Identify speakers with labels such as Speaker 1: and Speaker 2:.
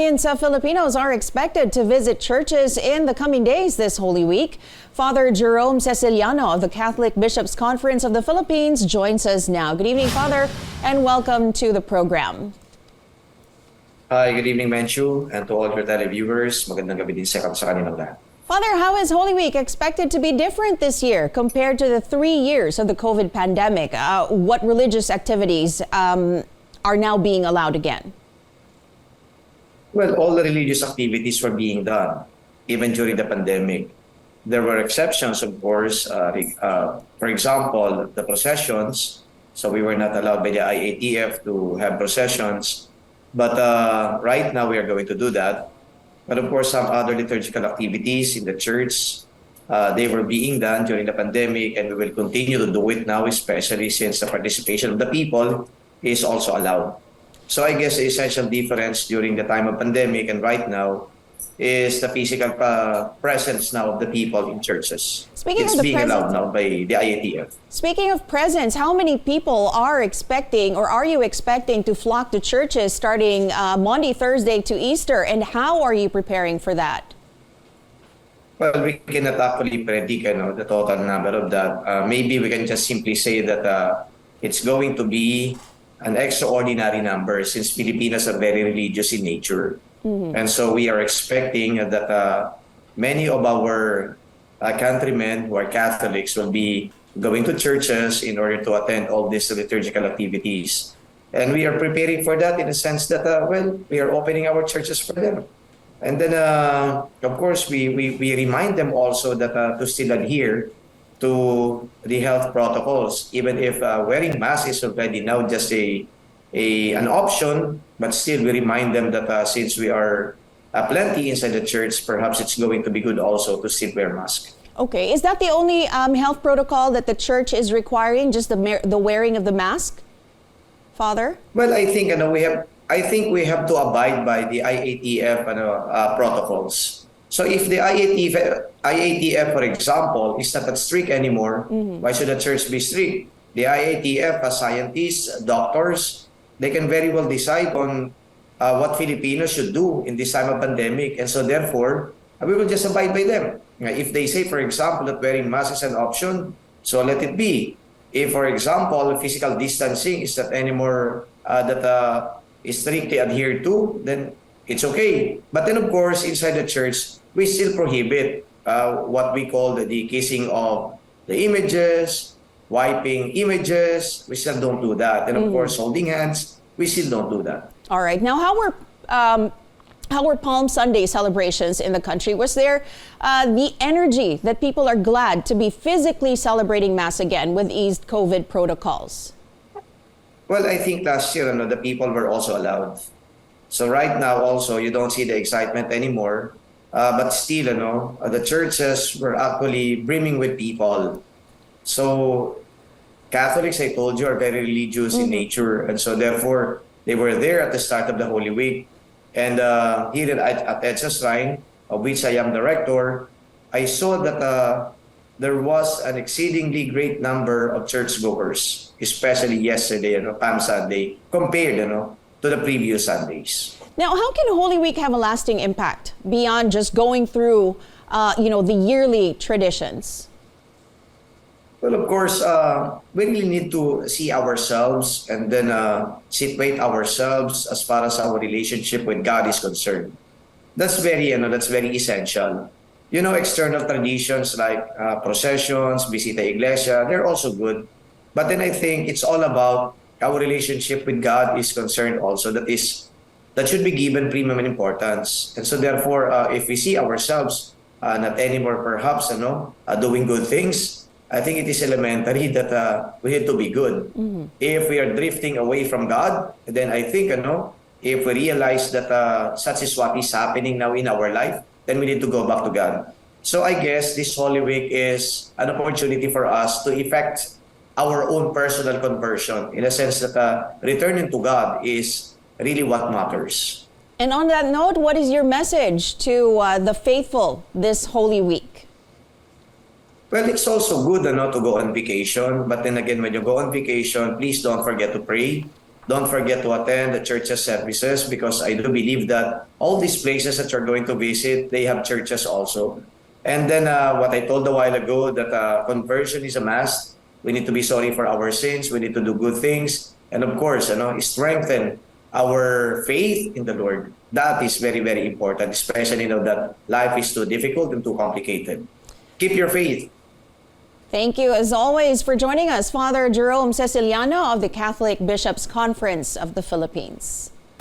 Speaker 1: millions of Filipinos are expected to visit churches in the coming days this Holy Week. Father Jerome Secillano of the Catholic Bishops' Conference of the Philippines joins us now. Good evening, Father, and welcome to the program.
Speaker 2: Hi, good evening, Menchu, and to all your televiewers. Magandang gabi din sa kanilang lahat.
Speaker 1: Father, how is Holy Week expected to be different this year compared to the 3 years of the COVID pandemic? What religious activities are now being allowed again?
Speaker 2: Well, all the religious activities were being done, even during the pandemic. There were exceptions, of course. For example, the processions. So we were not allowed by the IATF to have processions. But right now we are going to do that. But of course, some other liturgical activities in the church, they were being done during the pandemic, and we will continue to do it now, especially since the participation of the people is also allowed. So I guess the essential difference during the time of pandemic and right now is the physical presence now of the people in churches. It's being allowed now by the IATF.
Speaker 1: Speaking of presence, how many people are expecting, or are you expecting, to flock to churches starting Monday, Thursday to Easter, and how are you preparing for that?
Speaker 2: Well, we cannot actually predict the total number of that. Maybe we can just simply say that it's going to be an extraordinary number since Filipinos are very religious in nature. Mm-hmm. And so we are expecting that many of our countrymen who are Catholics will be going to churches in order to attend all these liturgical activities. And we are preparing for that in the sense that, we are opening our churches for them. And then, of course, we remind them also that to still adhere to the health protocols, even if wearing masks is already now just an option, but still we remind them that since we are plenty inside the church, perhaps it's going to be good also to still wear masks.
Speaker 1: Okay, is that the only health protocol that the church is requiring, just the wearing of the mask, Father?
Speaker 2: Well, I think we have to abide by the IATF protocols. So if the IATF, for example, is not that strict anymore, why should the church be strict? The IATF, as scientists, doctors, they can very well decide on what Filipinos should do in this time of pandemic. And so therefore, we will just abide by them. If they say, for example, that wearing masks is an option, so let it be. If, for example, physical distancing is not anymore is strictly adhered to, then it's okay. But then, of course, inside the church, we still prohibit what we call the kissing of the images, wiping images. We still don't do that. And of course, holding hands, we still don't do that.
Speaker 1: All right. Now, how were Palm Sunday celebrations in the country? Was there the energy that people are glad to be physically celebrating Mass again with eased COVID protocols?
Speaker 2: Well, I think last year, the people were also allowed. So right now also, you don't see the excitement anymore. But still, the churches were actually brimming with people. So Catholics, I told you, are very religious in nature. And so therefore, they were there at the start of the Holy Week. And here at EDSA Shrine, of which I am the rector, I saw that there was an exceedingly great number of churchgoers, especially yesterday, Palm Sunday, compared to the previous Sundays.
Speaker 1: Now, how can Holy Week have a lasting impact beyond just going through, the yearly traditions?
Speaker 2: Well, of course, we really need to see ourselves and then situate ourselves as far as our relationship with God is concerned. That's very essential. External traditions like processions, visita iglesia, they're also good. But then I think it's all about our relationship with God is concerned also. That should be given premium importance. And so therefore, if we see ourselves not anymore perhaps doing good things, I think it is elementary that we need to be good. Mm-hmm. If we are drifting away from God, then I think if we realize that such is what is happening now in our life, then we need to go back to God. So I guess this Holy Week is an opportunity for us to effect our own personal conversion in a sense that returning to God is really what matters.
Speaker 1: And on that note, what is your message to the faithful this Holy Week?
Speaker 2: Well, it's also good to go on vacation. But then again, when you go on vacation, please don't forget to pray. Don't forget to attend the church's services because I do believe that all these places that you're going to visit, they have churches also. And then what I told a while ago, that conversion is a must. We need to be sorry for our sins. We need to do good things. And of course, strengthen our faith in the Lord. That is very, very important, especially that life is too difficult and too complicated. Keep your faith.
Speaker 1: Thank you, as always, for joining us, Father Jerome Secillano of the Catholic Bishops' Conference of the Philippines.